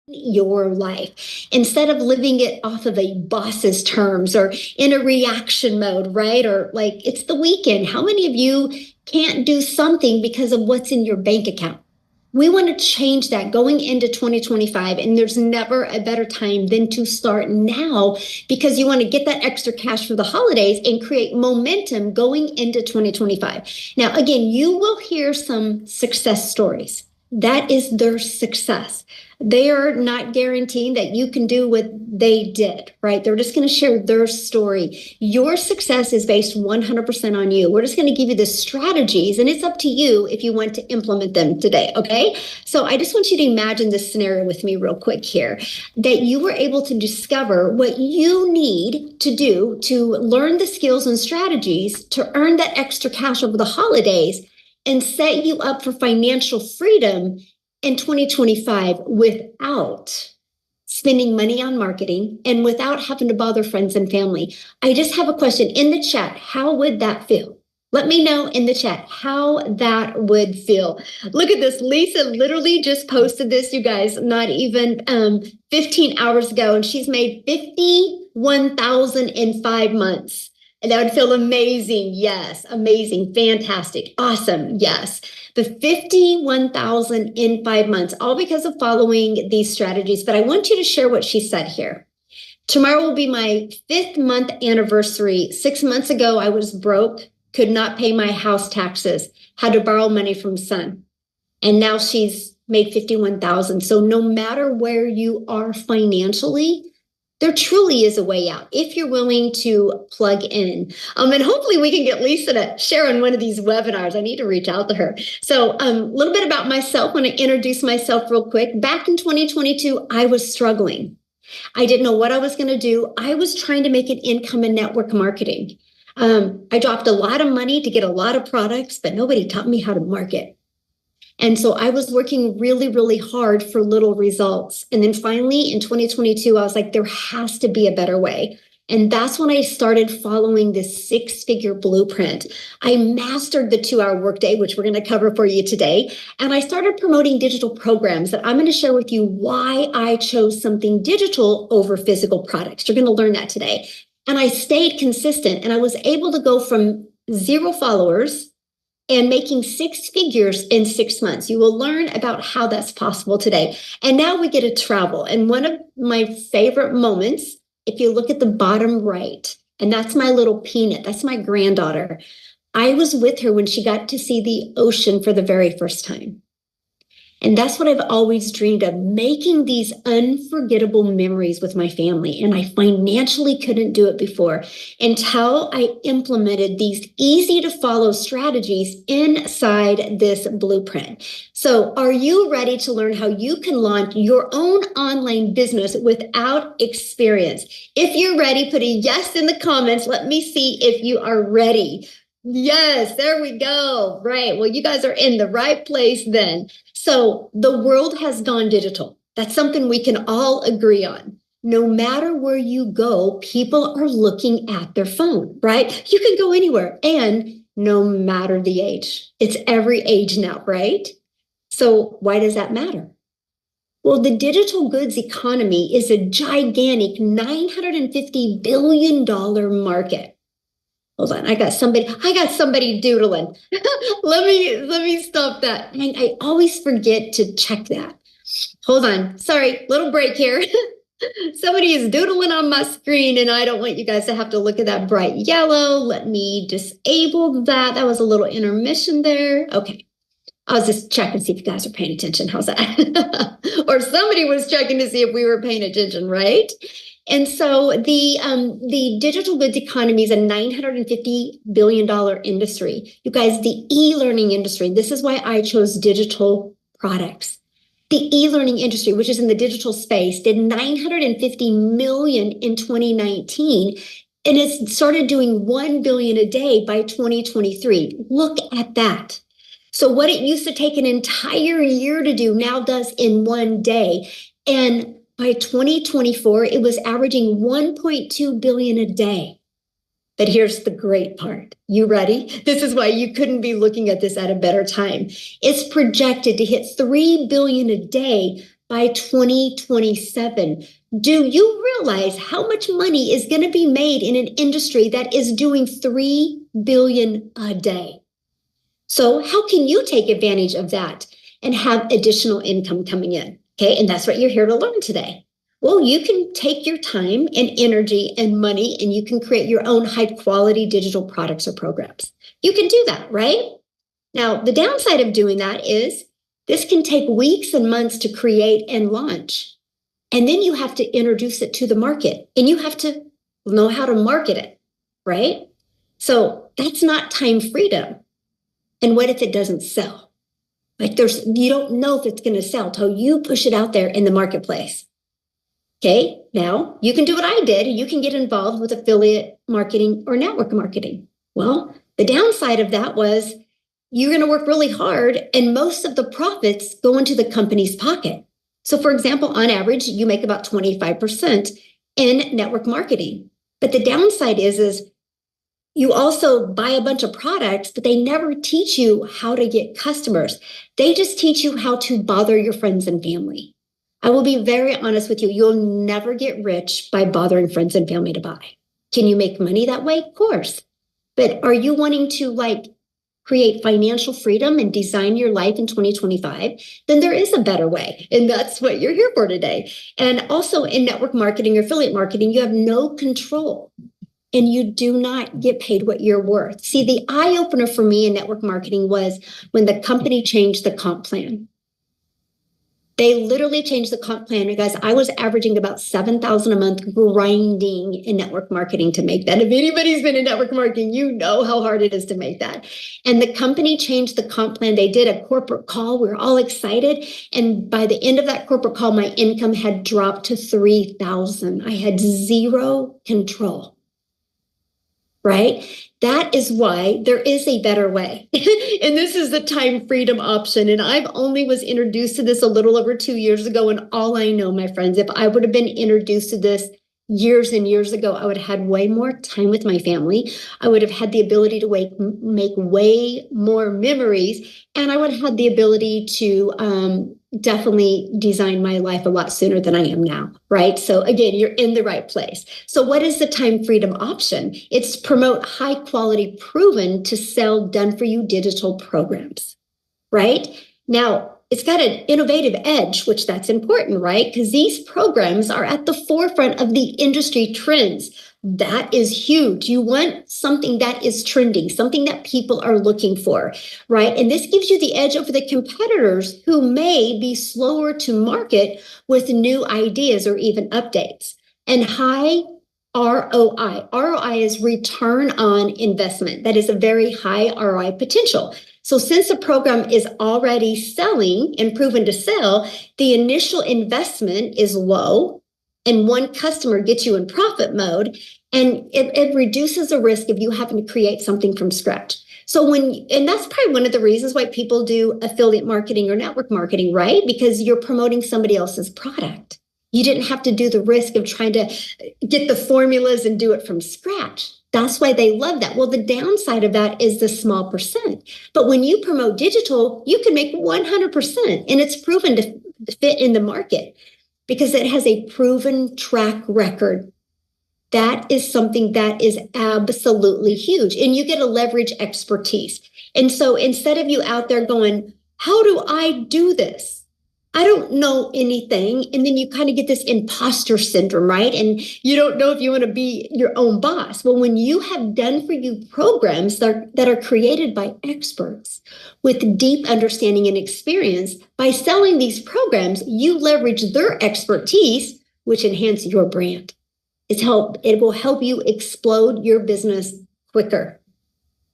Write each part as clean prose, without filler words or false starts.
your life instead of living it off of a boss's terms or in a reaction mode, right? Or like it's the weekend. How many of you can't do something because of what's in your bank account? We want to change that going into 2025. And there's never a better time than to start now because you want to get that extra cash for the holidays and create momentum going into 2025. Now, again, you will hear some success stories. That is their success. They are not guaranteeing that you can do what they did, right? They're just going to share their story. Your success is based 100% on you. We're just going to give you the strategies, and it's up to you if you want to implement them today, okay? So I just want you to imagine this scenario with me real quick here, that you were able to discover what you need to do to learn the skills and strategies to earn that extra cash over the holidays and set you up for financial freedom in 2025 without spending money on marketing and without having to bother friends and family. I just have a question in the chat. How would that feel? Let me know in the chat how that would feel. Look at this. Lisa literally just posted this, you guys, not even 15 hours ago, and she's made $51,000 in 5 months. And that would feel amazing. Yes. Amazing. Fantastic. Awesome. Yes. The 51,000 in 5 months, all because of following these strategies. But I want you to share what she said here. Tomorrow will be my 5th month anniversary. 6 months ago, I was broke, could not pay my house taxes, had to borrow money from son. And now she's made 51,000. So no matter where you are financially, there truly is a way out if you're willing to plug in. And hopefully we can get Lisa to share on one of these webinars. I need to reach out to her. So a little bit about myself. I want to introduce myself real quick. Back in 2022, I was struggling. I didn't know what I was going to do. I was trying to make an income in network marketing. I dropped a lot of money to get a lot of products, but nobody taught me how to market. And so I was working really, really hard for little results. And then finally in 2022, I was like, there has to be a better way. And that's when I started following this 6-figure blueprint. I mastered the 2-hour workday, which we're going to cover for you today. And I started promoting digital programs that I'm going to share with you why I chose something digital over physical products. You're going to learn that today. And I stayed consistent, and I was able to go from 0 followers and making 6 figures in 6 months. You will learn about how that's possible today. And now we get to travel. And one of my favorite moments, if you look at the bottom right, and that's my little Peanut, that's my granddaughter. I was with her when she got to see the ocean for the very first time. And that's what I've always dreamed of, making these unforgettable memories with my family. And I financially couldn't do it before until I implemented these easy to follow strategies inside this blueprint. So are you ready to learn how you can launch your own online business without experience? If you're ready, put a yes in the comments. Let me see if you are ready. Yes, there we go. Right. Well, you guys are in the right place then. So the world has gone digital. That's something we can all agree on. No matter where you go, people are looking at their phone, right? You can go anywhere, and no matter the age. It's every age now, right? So why does that matter? Well, the digital goods economy is a gigantic $950 billion market. Hold on, I got somebody doodling. let me stop that. I always forget to check that. Hold on, sorry, little break here. Somebody is doodling on my screen, and I don't want you guys to have to look at that bright yellow. Let me disable that. That was a little intermission there. Okay, I was just checking to see if you guys are paying attention. How's that? Or somebody was checking to see if we were paying attention, right? And so the digital goods economy is a $950 billion industry. You guys, the e-learning industry, this is why I chose digital products. The e-learning industry, which is in the digital space, did 950 million in 2019, and it started doing 1 billion a day by 2023. Look at that. So what it used to take an entire year to do now does in 1 day. And by 2024, it was averaging 1.2 billion a day. But here's the great part. You ready? This is why you couldn't be looking at this at a better time. It's projected to hit 3 billion a day by 2027. Do you realize how much money is going to be made in an industry that is doing 3 billion a day? So how can you take advantage of that and have additional income coming in? Okay, and that's what you're here to learn today. Well, you can take your time and energy and money and you can create your own high quality digital products or programs. You can do that, right? Now, the downside of doing that is this can take weeks and months to create and launch. And then you have to introduce it to the market and you have to know how to market it, right? So that's not time freedom. And what if it doesn't sell? Like you don't know if it's going to sell till you push it out there in the marketplace. Okay, now you can do what I did. You can get involved with affiliate marketing or network marketing. Well, the downside of that was you're going to work really hard and most of the profits go into the company's pocket. So for example, on average, you make about 25% in network marketing. But the downside is you also buy a bunch of products, but they never teach you how to get customers. They just teach you how to bother your friends and family. I will be very honest with you. You'll never get rich by bothering friends and family to buy. Can you make money that way? Of course. But are you wanting to create financial freedom and design your life in 2025? Then there is a better way. And that's what you're here for today. And also in network marketing or affiliate marketing, you have no control. And you do not get paid what you're worth. See, the eye opener for me in network marketing was when the company changed the comp plan. They literally changed the comp plan. You guys, I was averaging about $7,000 a month grinding in network marketing to make that. If anybody's been in network marketing, you know how hard it is to make that. And the company changed the comp plan. They did a corporate call. We were all excited. And by the end of that corporate call, my income had dropped to $3,000. I had zero control. Right? That is why there is a better way. And this is the time freedom option. And I've only was introduced to this a little over 2 years ago. And all I know, my friends, if I would have been introduced to this years and years ago, I would have had way more time with my family. I would have had the ability to make way more memories. And I would have had the ability to definitely design my life a lot sooner than I am now, right? So again, you're in the right place. So what is the time freedom option? It's promote high quality, proven to sell, done for you digital programs, right? Now, it's got an innovative edge, which that's important, right? Because these programs are at the forefront of the industry trends. That is huge. You want something that is trending, something that people are looking for, right? And this gives you the edge over the competitors who may be slower to market with new ideas or even updates. And high ROI. ROI is return on investment. That is a very high ROI potential. So since a program is already selling and proven to sell, the initial investment is low and one customer gets you in profit mode, and it reduces the risk of you having to create something from scratch. And that's probably one of the reasons why people do affiliate marketing or network marketing, right? Because you're promoting somebody else's product. You didn't have to do the risk of trying to get the formulas and do it from scratch. That's why they love that. Well, the downside of that is the small percent. But when you promote digital, you can make 100%, and it's proven to fit in the market because it has a proven track record. That is something that is absolutely huge. And you get to leverage expertise. And so instead of you out there going, how do I do this? I don't know anything. And then you kind of get this imposter syndrome, right? And you don't know if you want to be your own boss. Well, when you have done for you programs that are created by experts with deep understanding and experience, by selling these programs, you leverage their expertise, which enhance your brand. It will help you explode your business quicker.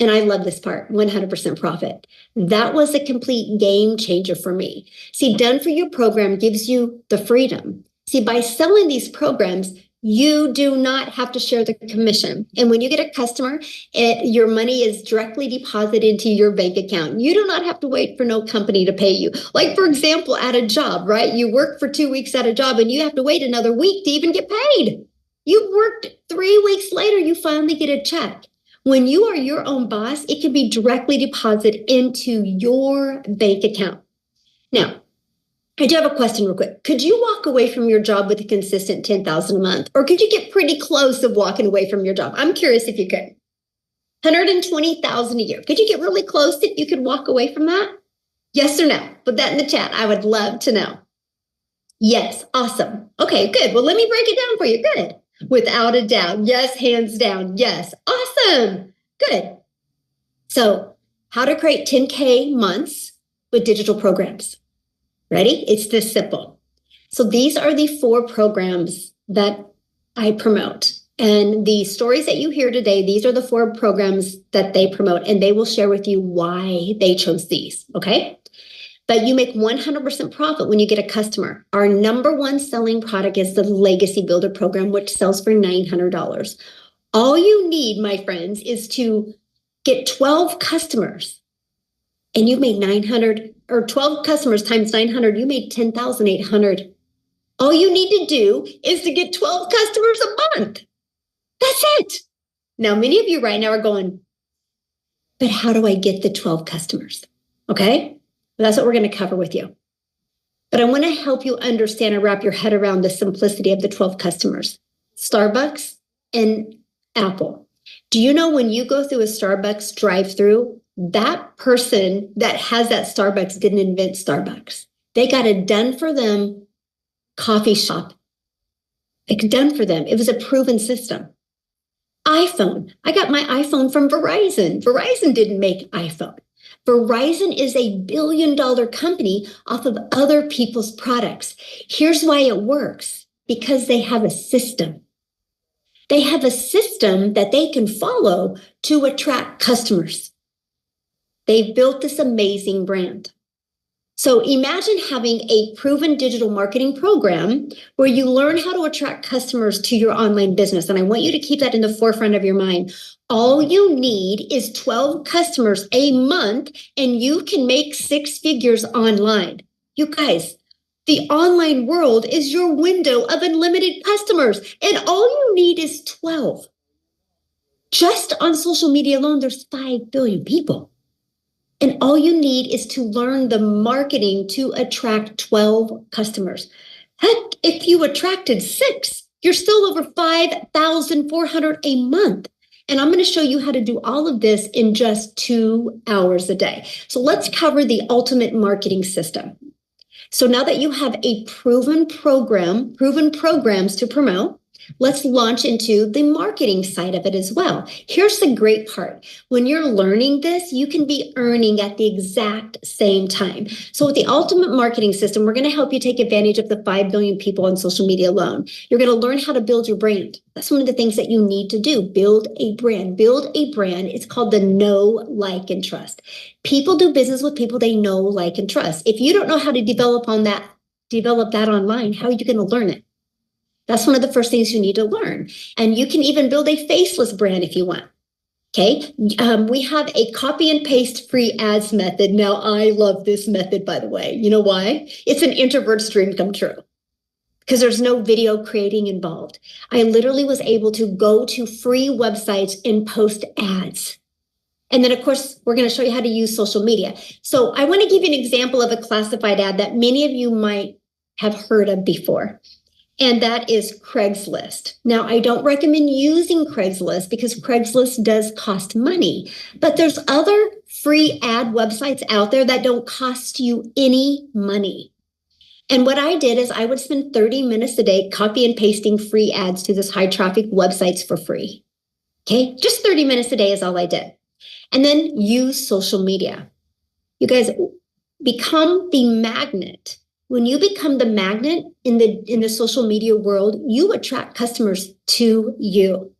And I love this part, 100% profit. That was a complete game changer for me. See, done for you program gives you the freedom. See, by selling these programs, you do not have to share the commission. And when you get a customer, your money is directly deposited into your bank account. You do not have to wait for no company to pay you. Like, for example, at a job, right? You work for 2 weeks at a job and you have to wait another week to even get paid. You worked 3 weeks later, you finally get a check. When you are your own boss, it can be directly deposited into your bank account. Now, I do have a question real quick. Could you walk away from your job with a consistent 10,000 a month? Or could you get pretty close of walking away from your job? I'm curious if you could. 120,000 a year. Could you get really close if you could walk away from that? Yes or no? Put that in the chat. I would love to know. Yes. Awesome. Okay, good. Well, let me break it down for you. Good. Without a doubt. Yes, hands down. Yes. Awesome. Good. So, how to create 10K months with digital programs. Ready? It's this simple. So these are the 4 programs that I promote. And the stories that you hear today, these are the 4 programs that they promote, and they will share with you why they chose these, okay? But you make 100% profit when you get a customer. Our number one selling product is the Legacy Builder program, which sells for $900. All you need, my friends, is to get 12 customers, and you've made 900, or 12 customers times 900, you made 10,800. All you need to do is to get 12 customers a month. That's it. Now, many of you right now are going, but how do I get the 12 customers? Okay, well, that's what we're going to cover with you. But I want to help you understand and wrap your head around the simplicity of the 12 customers. Starbucks and Apple. Do you know when you go through a Starbucks drive-through, that person that has that Starbucks didn't invent Starbucks. They got it done for them coffee shop. It's done for them. It was a proven system. iPhone. I got my iPhone from Verizon. Verizon didn't make iPhone. Verizon is a billion-dollar company off of other people's products. Here's why it works. Because they have a system. They have a system that they can follow to attract customers. They've built this amazing brand. So imagine having a proven digital marketing program where you learn how to attract customers to your online business. And I want you to keep that in the forefront of your mind. All you need is 12 customers a month, and you can make 6 figures online. You guys, the online world is your window of unlimited customers, and all you need is 12. Just on social media alone, there's 5 billion people. And all you need is to learn the marketing to attract 12 customers. Heck, if you attracted 6, you're still over 5,400 a month. And I'm going to show you how to do all of this in just 2 hours a day. So let's cover the ultimate marketing system. So now that you have a proven programs to promote, let's launch into the marketing side of it as well. Here's the great part. When you're learning this, you can be earning at the exact same time. So with the ultimate marketing system, we're going to help you take advantage of the 5 billion people on social media alone. You're going to learn how to build your brand. That's one of the things that you need to do. Build a brand. Build a brand. It's called the know, like, and trust. People do business with people they know, like, and trust. If you don't know how to develop that online, how are you going to learn it? That's one of the first things you need to learn. And you can even build a faceless brand if you want. Okay. We have a copy and paste free ads method. Now, I love this method, by the way. You know why? It's an introvert's dream come true because there's no video creating involved. I literally was able to go to free websites and post ads. And then, of course, we're going to show you how to use social media. So I want to give you an example of a classified ad that many of you might have heard of before. And that is Craigslist. Now, I don't recommend using Craigslist because Craigslist does cost money, but there's other free ad websites out there that don't cost you any money. And what I did is I would spend 30 minutes a day copy and pasting free ads to this high traffic websites for free. Okay, just 30 minutes a day is all I did. And then use social media. You guys become the magnet. When you become the magnet in the social media world, you attract customers to you.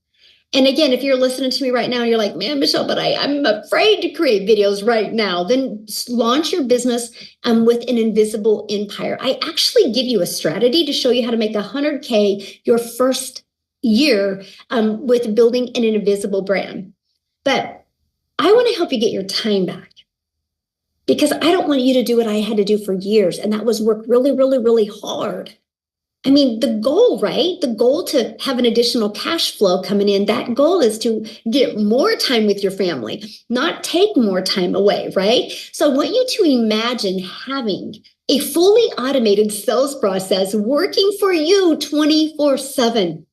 And again, if you're listening to me right now, and you're like, man, Michelle, but I'm afraid to create videos right now. Then launch your business with an invisible empire. I actually give you a strategy to show you how to make 100K your first year with building an invisible brand. But I want to help you get your time back. Because I don't want you to do what I had to do for years. And that was work really, really, really hard. I mean, the goal, right? The goal to have an additional cash flow coming in, that goal is to get more time with your family, not take more time away, right? So I want you to imagine having a fully automated sales process working for you 24/7.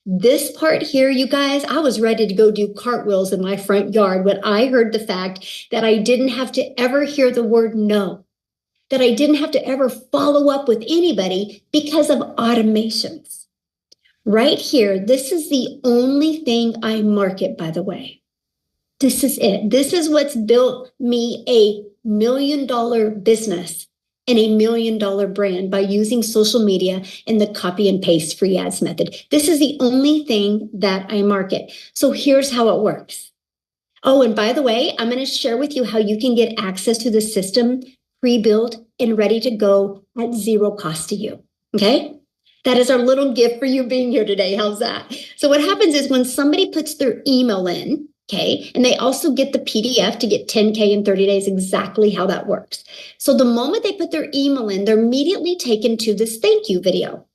This part here, you guys, I was ready to go do cartwheels in my front yard when I heard the fact that I didn't have to ever hear the word no, that I didn't have to ever follow up with anybody because of automations. Right here, this is the only thing I market, by the way. This is it. This is what's built me a $1 million business and a $1 million brand by using social media and the copy and paste free ads method. This is the only thing that I market. So here's how it works. Oh, and by the way, I'm going to share with you how you can get access to the system pre-built and ready to go at zero cost to you. Okay? That is our little gift for you being here today. How's that? So what happens is when somebody puts their email in, okay, and they also get the PDF to get 10K in 30 days, exactly how that works. So the moment they put their email in, they're immediately taken to this thank you video,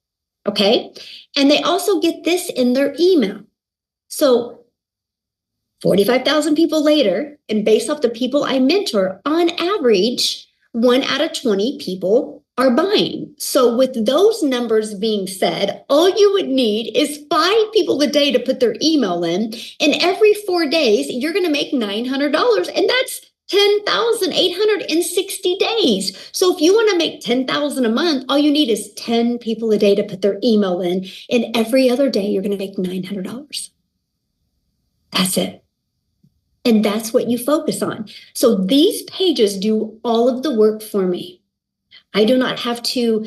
okay? And they also get this in their email. So 45,000 people later, and based off the people I mentor, on average, 1 out of 20 people are buying. So with those numbers being said, all you would need is 5 people a day to put their email in. And every 4 days, you're going to make $900. And that's 10,860 days. So if you want to make 10,000 a month, all you need is 10 people a day to put their email in. And every other day, you're going to make $900. That's it. And that's what you focus on. So these pages do all of the work for me. I do not have to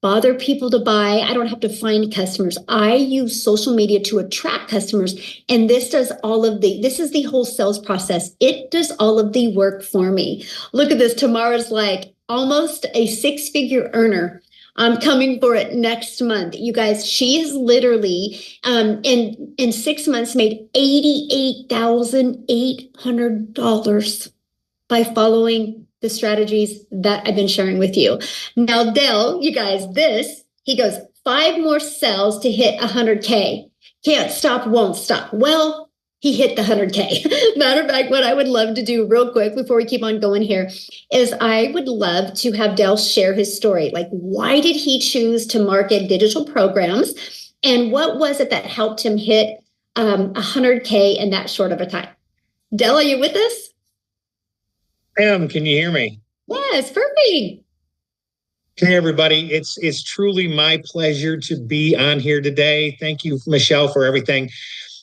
bother people to buy. I don't have to find customers. I use social media to attract customers. And this is the whole sales process. It does all of the work for me. Look at this. Tamara's like almost a 6-figure earner. I'm coming for it next month. You guys, she has literally in 6 months made $88,800 by following the strategies that I've been sharing with you. Now, Dale, you guys, he goes, 5 more sales to hit 100K. Can't stop, won't stop. Well, he hit the 100K. Matter of fact, what I would love to do real quick before we keep on going here is I would love to have Dale share his story. Like, why did he choose to market digital programs? And what was it that helped him hit 100K in that short of a time? Dale, are you with us? Can you hear me? Yes, perfect. Hey, everybody. It's truly my pleasure to be on here today. Thank you, Michelle, for everything.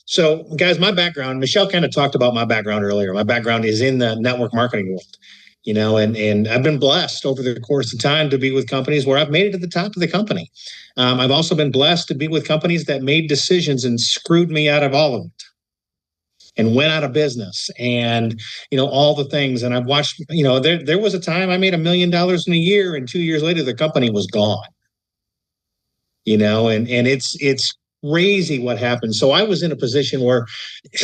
So, guys, my background, Michelle kind of talked about my background earlier. My background is in the network marketing world, and I've been blessed over the course of time to be with companies where I've made it to the top of the company. I've also been blessed to be with companies that made decisions and screwed me out of all of it and went out of business and, all the things. And I've watched, there was a time I made $1 million in a year and 2 years later, the company was gone, and it's crazy what happened. So I was in a position where,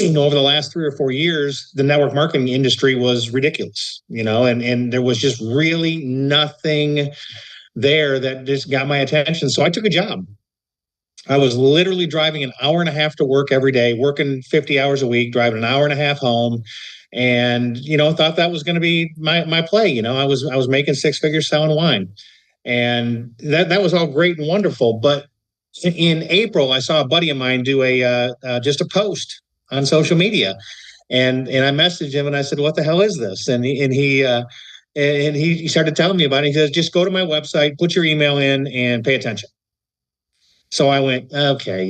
over the last 3 or 4 years, the network marketing industry was ridiculous, and there was just really nothing there that just got my attention. So I took a job. I was literally driving an hour and a half to work every day, working 50 hours a week, driving an hour and a half home. And, thought that was going to be my play. I was making 6 figures selling wine. And that was all great and wonderful. But in April, I saw a buddy of mine do just a post on social media. And I messaged him and I said, "What the hell is this?" And he started telling me about it. He says, "Just go to my website, put your email in and pay attention." So I went, okay.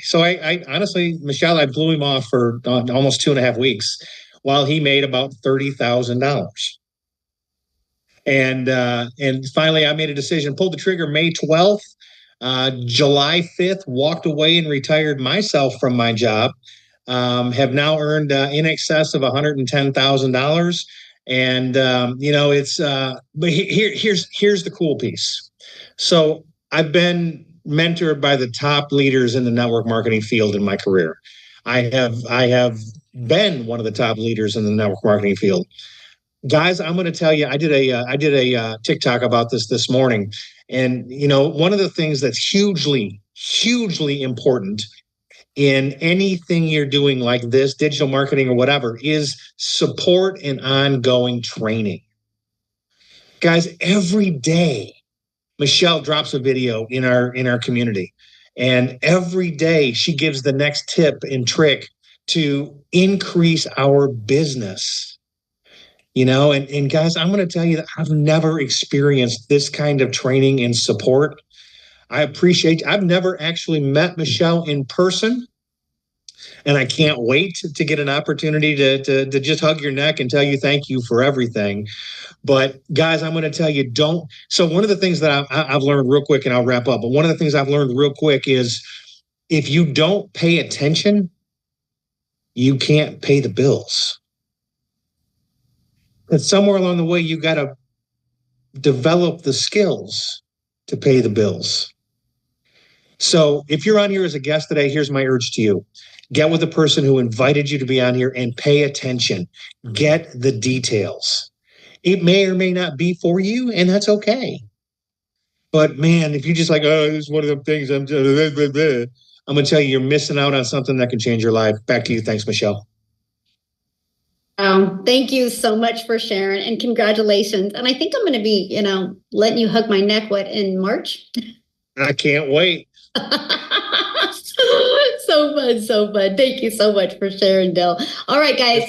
So I honestly, Michelle, I blew him off for almost 2.5 weeks while he made about $30,000. And finally, I made a decision, pulled the trigger May 12th, July 5th, walked away and retired myself from my job. Have now earned in excess of $110,000. And, but here's the cool piece. So I've been mentored by the top leaders in the network marketing field in my career. I have been one of the top leaders in the network marketing field. Guys, I'm going to tell you, I did a TikTok about this morning. And, one of the things that's hugely, hugely important in anything you're doing like this, digital marketing or whatever, is support and ongoing training. Guys, every day Michelle drops a video in our community. And every day she gives the next tip and trick to increase our business. And guys, I'm going to tell you that I've never experienced this kind of training and support. I've never actually met Michelle in person, and I can't wait to get an opportunity to just hug your neck and tell you thank you for everything. But guys, I'm going to tell you, don't. So one of the things that I've learned real quick, and I'll wrap up, but one of the things I've learned real quick is if you don't pay attention, you can't pay the bills. And somewhere along the way, you got to develop the skills to pay the bills. So if you're on here as a guest today, here's my urge to you. Get with the person who invited you to be on here and pay attention. Get the details. It may or may not be for you, and that's okay. But man, if you just like, oh, this is one of the things I'm going to tell you, you're missing out on something that can change your life. Back to you. Thanks, Michelle. Thank you so much for sharing, and congratulations. And I think I'm going to be, letting you hug my neck, in March? I can't wait. So fun, so fun. Thank you so much for sharing, Dale. All right, guys.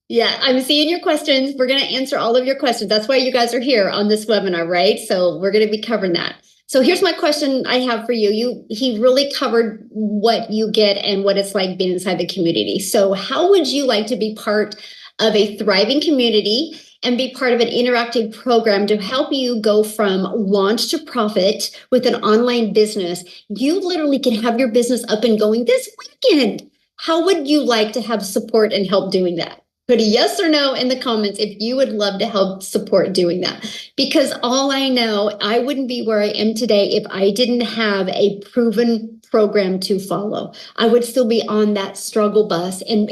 I'm seeing your questions. We're going to answer all of your questions. That's why you guys are here on this webinar, right? So we're going to be covering that. So here's my question I have for you. He really covered what you get and what it's like being inside the community. So how would you like to be part of a thriving community and be part of an interactive program to help you go from launch to profit with an online business? You literally can have your business up and going this weekend. How would you like to have support and help doing that? Put a yes or no in the comments if you would love to help support doing that. Because all I know, I wouldn't be where I am today if I didn't have a proven program to follow. I would still be on that struggle bus and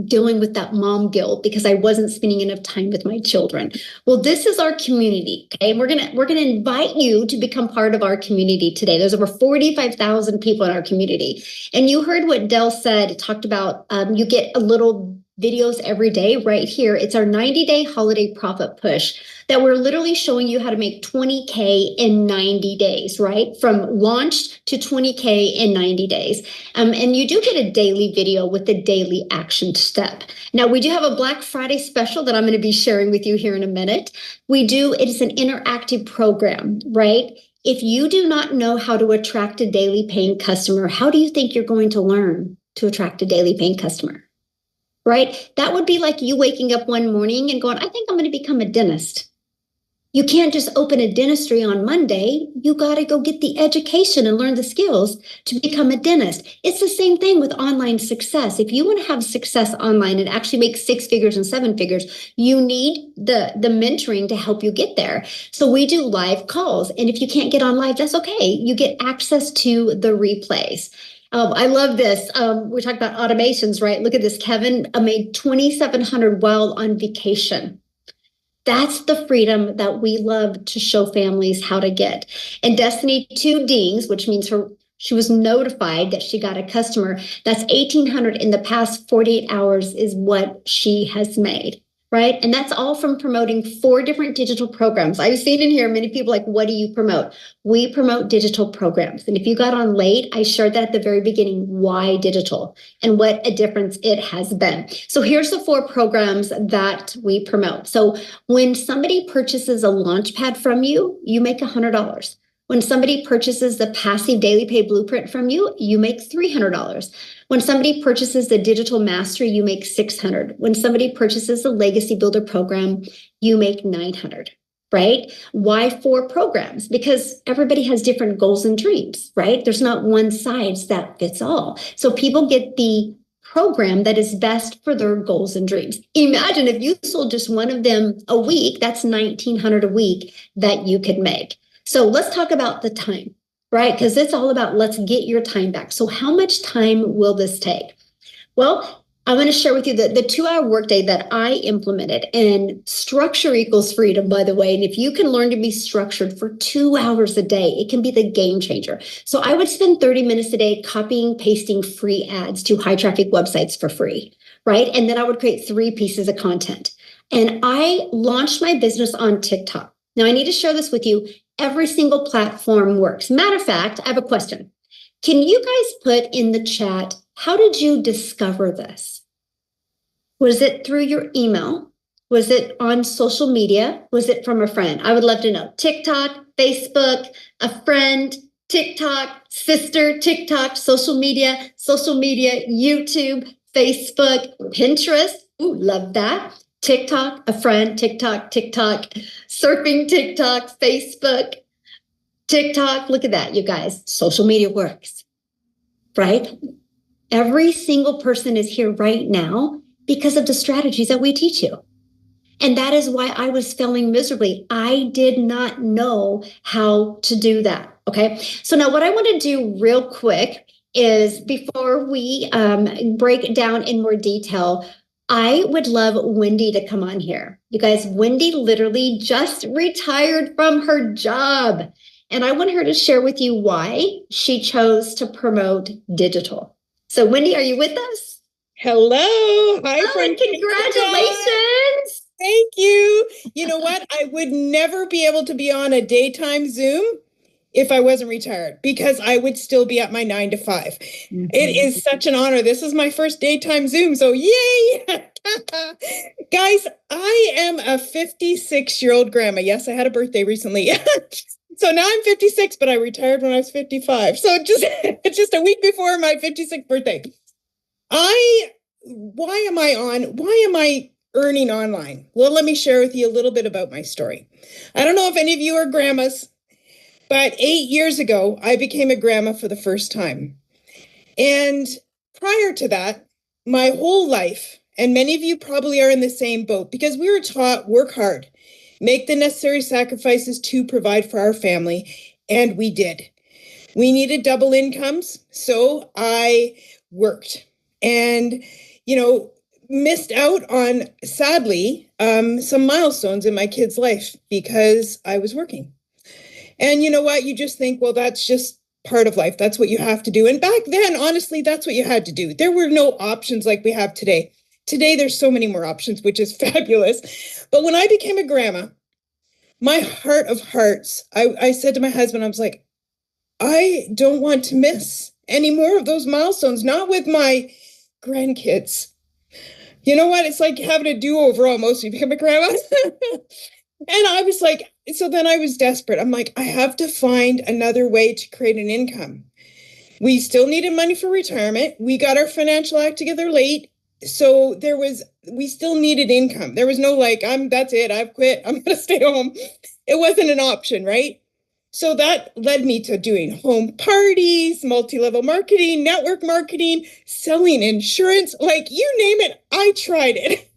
dealing with that mom guilt because I wasn't spending enough time with my children. Well, this is our community, okay? And we're gonna invite you to become part of our community today. There's over 45,000 people in our community. And you heard what Dell said. It talked about you get a little videos every day right here. It's our 90-day holiday profit push that we're literally showing you how to make 20K in 90 days, right? From launch to 20K in 90 days. And you do get a daily video with the daily action step. Now, we do have a Black Friday special that I'm going to be sharing with you here in a minute. It is an interactive program, right? If you do not know how to attract a daily paying customer, how do you think you're going to learn to attract a daily paying customer? Right? That would be like you waking up one morning and going, I think I'm going to become a dentist. You can't just open a dentistry on Monday. You got to go get the education and learn the skills to become a dentist. It's the same thing with online success. If you want to have success online and actually make 6 figures and 7 figures, you need the mentoring to help you get there. So we do live calls. And if you can't get on live, that's okay. You get access to the replays. I love this. We talked about automations, right? Look at this. Kevin made $2,700 while on vacation. That's the freedom that we love to show families how to get. And Destiny 2 dings, which means she was notified that she got a customer. That's $1,800 in the past 48 hours is what she has made. Right. And that's all from promoting 4 different digital programs. I've seen in here many people like, what do you promote? We promote digital programs. And if you got on late, I shared that at the very beginning, why digital and what a difference it has been. So here's the 4 programs that we promote. So when somebody purchases a Launchpad from you, you make $100. When somebody purchases the Passive Daily Pay Blueprint from you, you make $300. When somebody purchases the Digital Mastery, you make $600. When somebody purchases the Legacy Builder program, you make $900, right? Why 4 programs? Because everybody has different goals and dreams, right? There's not one size that fits all. So people get the program that is best for their goals and dreams. Imagine if you sold just one of them a week, that's $1,900 a week that you could make. So let's talk about the time, right? Because it's all about let's get your time back. So how much time will this take? Well, I'm going to share with you the 2-hour workday that I implemented. And structure equals freedom, by the way. And if you can learn to be structured for 2 hours a day, it can be the game changer. So I would spend 30 minutes a day copying, pasting free ads to high traffic websites for free, right? And then I would create 3 pieces of content. And I launched my business on TikTok. Now, I need to share this with you. Every single platform works. Matter of fact, I have a question. Can you guys put in the chat, how did you discover this? Was it through your email? Was it on social media? Was it from a friend? I would love to know. TikTok, Facebook, a friend, TikTok, sister, TikTok, social media, YouTube, Facebook, Pinterest. Ooh, love that. TikTok, a friend, TikTok, surfing TikTok, Facebook, TikTok. Look at that, you guys. Social media works, right? Every single person is here right now because of the strategies that we teach you. And that is why I was failing miserably. I did not know how to do that. Okay. So now what I want to do real quick is before we break it down in more detail, I would love Wendy to come on here. You guys, Wendy literally just retired from her job. And I want her to share with you why she chose to promote digital. So Wendy, are you with us? Hello. Hi, friend. Congratulations. Thank you. You know what? I would never be able to be on a daytime Zoom if I wasn't retired, because I would still be at my 9 to 5. Mm-hmm. It is such an honor. This is my first daytime Zoom, so yay! Guys, I am a 56-year-old grandma. Yes, I had a birthday recently. So now I'm 56, but I retired when I was 55. So it's just a week before my 56th birthday. Why am I earning online? Well, let me share with you a little bit about my story. I don't know if any of you are grandmas, but 8 years ago, I became a grandma for the first time. And prior to that, my whole life, and many of you probably are in the same boat, because we were taught work hard, make the necessary sacrifices to provide for our family, and we did. We needed double incomes, so I worked. And, missed out on, sadly, some milestones in my kid's life because I was working. And you know what? You just think, well, that's just part of life. That's what you have to do. And back then, honestly, that's what you had to do. There were no options like we have today. Today, there's so many more options, which is fabulous. But when I became a grandma, my heart of hearts, I said to my husband, I was like, I don't want to miss any more of those milestones, not with my grandkids. You know what? It's like having a do-over almost. You become a grandma. And I was like, so then I was desperate. I'm like, I have to find another way to create an income. We still needed money for retirement. We got our financial act together late. So we still needed income. There was no that's it. I've quit. I'm going to stay home. It wasn't an option, right? So that led me to doing home parties, multi-level marketing, network marketing, selling insurance, you name it, I tried it.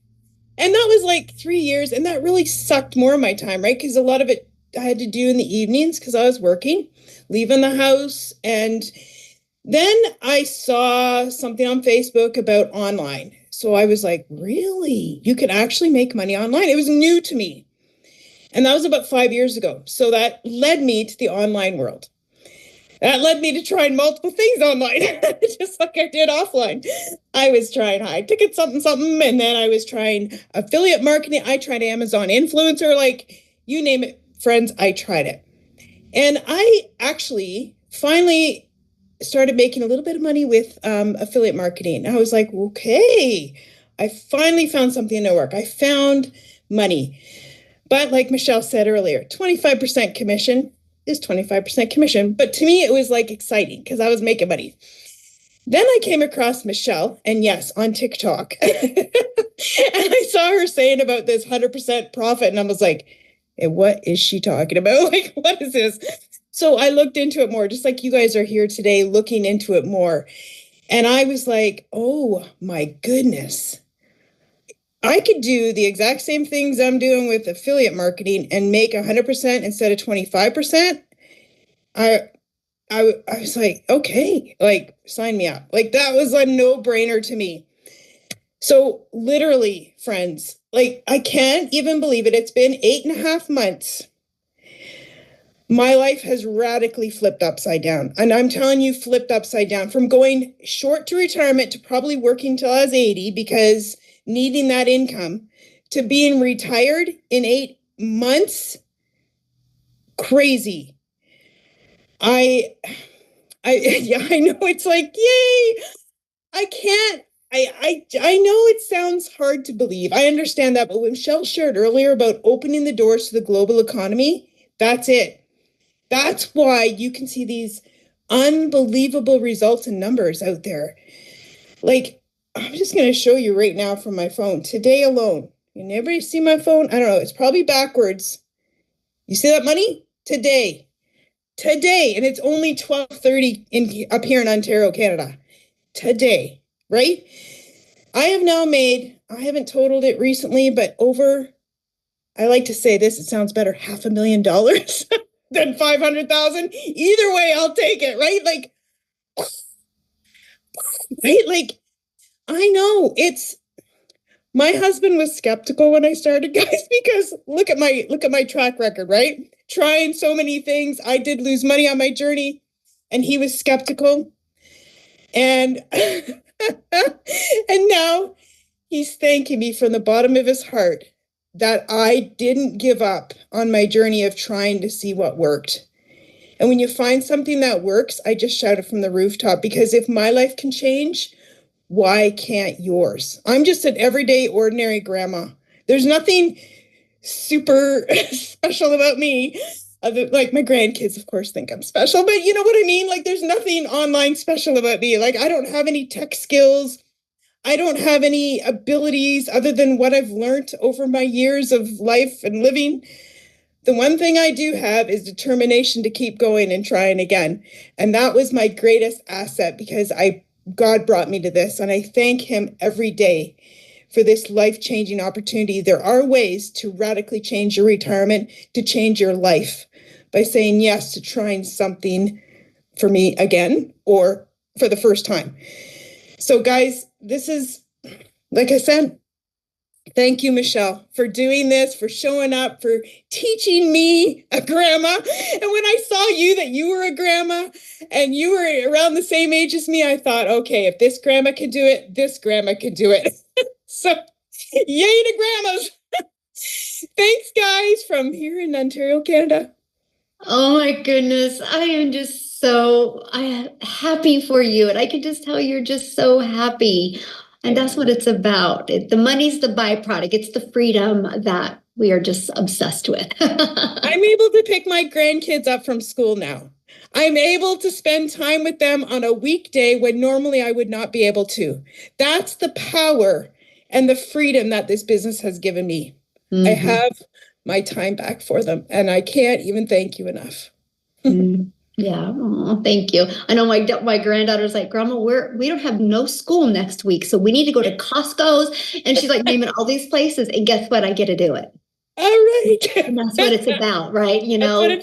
And that was 3 years, and that really sucked more of my time, right? Because a lot of it I had to do in the evenings because I was working, leaving the house. And then I saw something on Facebook about online. So I was like, really? You can actually make money online? It was new to me. And that was about 5 years ago. So that led me to the online world. That led me to trying multiple things online, just like I did offline. I was trying high ticket something, and then I was trying affiliate marketing. I tried Amazon influencer, you name it, friends, I tried it. And I actually finally started making a little bit of money with affiliate marketing. I was like, okay, I finally found something to work. I found money. But like Michelle said earlier, 25% commission is 25% commission. But to me, it was exciting because I was making money. Then I came across Michelle, and yes, on TikTok. And I saw her saying about this 100% profit. And I was like, hey, what is she talking about? What is this? So I looked into it more, just like you guys are here today looking into it more. And I was like, oh my goodness. I could do the exact same things I'm doing with affiliate marketing and make 100% instead of 25%. I was like, okay, sign me up. That was a no-brainer to me. So literally, friends, I can't even believe it. It's been 8.5 months. My life has radically flipped upside down. And I'm telling you, flipped upside down from going short to retirement to probably working till I was 80 because needing that income, to being retired in 8 months, crazy. Yeah, I know, it's like, yay. I can't, I know it sounds hard to believe. I understand that, but when Michelle shared earlier about opening the doors to the global economy, that's it. That's why you can see these unbelievable results and numbers out there. Like, I'm just going to show you right now from my phone. Today alone. Can everybody see my phone? I don't know. It's probably backwards. You see that money? Today. And it's only 12:30 up here in Ontario, Canada. Today, right? I have now made, I haven't totaled it recently, but over, I like to say this, it sounds better, $500,000 than 500,000. Either way, I'll take it, right? Like, I know it's, my husband was skeptical when I started, guys, because look at my track record, right? Trying so many things. I did lose money on my journey, and he was skeptical. And and now he's thanking me from the bottom of his heart that I didn't give up on my journey of trying to see what worked. And when you find something that works, I just shout it from the rooftop, because if my life can change, why can't yours? I'm just an everyday, ordinary grandma. There's nothing super special about me. Like, my grandkids, of course, think I'm special, but you know what I mean? Like, there's nothing online special about me. Like, I don't have any tech skills. I don't have any abilities other than what I've learned over my years of life and living. The one thing I do have is determination to keep going and trying again. And that was my greatest asset, because God brought me to this, and I thank him every day for this life-changing opportunity. There are ways to radically change your retirement, to change your life, by saying yes to trying something for me again, or for the first time. So guys, this is, like I said, thank you, Michelle, for doing this, for showing up, for teaching me, a grandma. And when I saw that you were a grandma and you were around the same age as me, I thought, okay, if this grandma can do it, this grandma can do it. So, yay to grandmas. Thanks, guys, from here in Ontario, Canada. Oh my goodness. I am just so happy for you. And I can just tell you're just so happy. And that's what it's about. The money's the byproduct. It's the freedom that we are just obsessed with. I'm able to pick my grandkids up from school now. I'm able to spend time with them on a weekday when normally I would not be able to. That's the power and the freedom that this business has given me. Mm-hmm. I have my time back for them, and I can't even thank you enough. Yeah. Oh, thank you. I know my granddaughter's like, Grandma, we don't have no school next week, so we need to go to Costco's. And she's like naming all these places. And guess what? I get to do it. All right. And that's what it's about, right? You know, and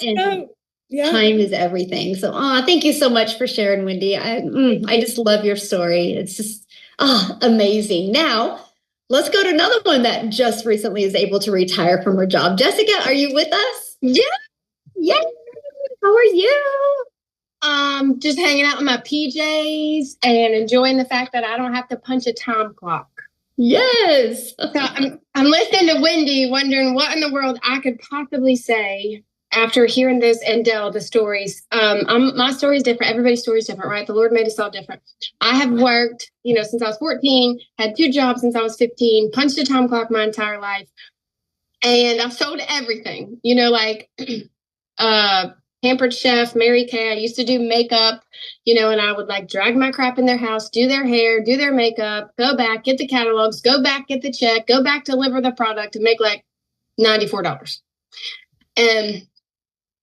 time is everything. So, thank you so much for sharing, Wendy. I just love your story. It's just amazing. Now, let's go to another one that just recently is able to retire from her job. Jessica, are you with us? Yeah. Yeah. How are you? Just hanging out in my PJs and enjoying the fact that I don't have to punch a time clock. Yes. So I'm listening to Wendy, wondering what in the world I could possibly say after hearing this and Dell, the stories. My story is different. Everybody's story is different, right? The Lord made us all different. I have worked, since I was 14, had 2 jobs since I was 15, punched a time clock my entire life. And I've sold everything, Pampered Chef, Mary Kay. I used to do makeup, and I would drag my crap in their house, do their hair, do their makeup, go back, get the catalogs, go back, get the check, go back, deliver the product, and make $94. And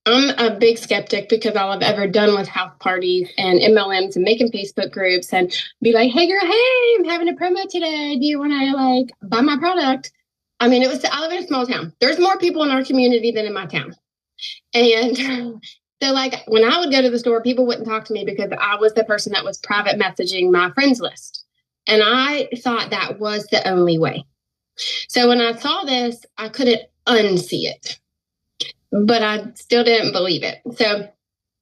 I'm a big skeptic because all I've ever done was house parties and MLMs and making Facebook groups and be like, hey girl, hey, I'm having a promo today. Do you want to buy my product? I mean, I live in a small town. There's more people in our community than in my town. And so when I would go to the store, people wouldn't talk to me because I was the person that was private messaging my friends list. And I thought that was the only way. So when I saw this, I couldn't unsee it, but I still didn't believe it. So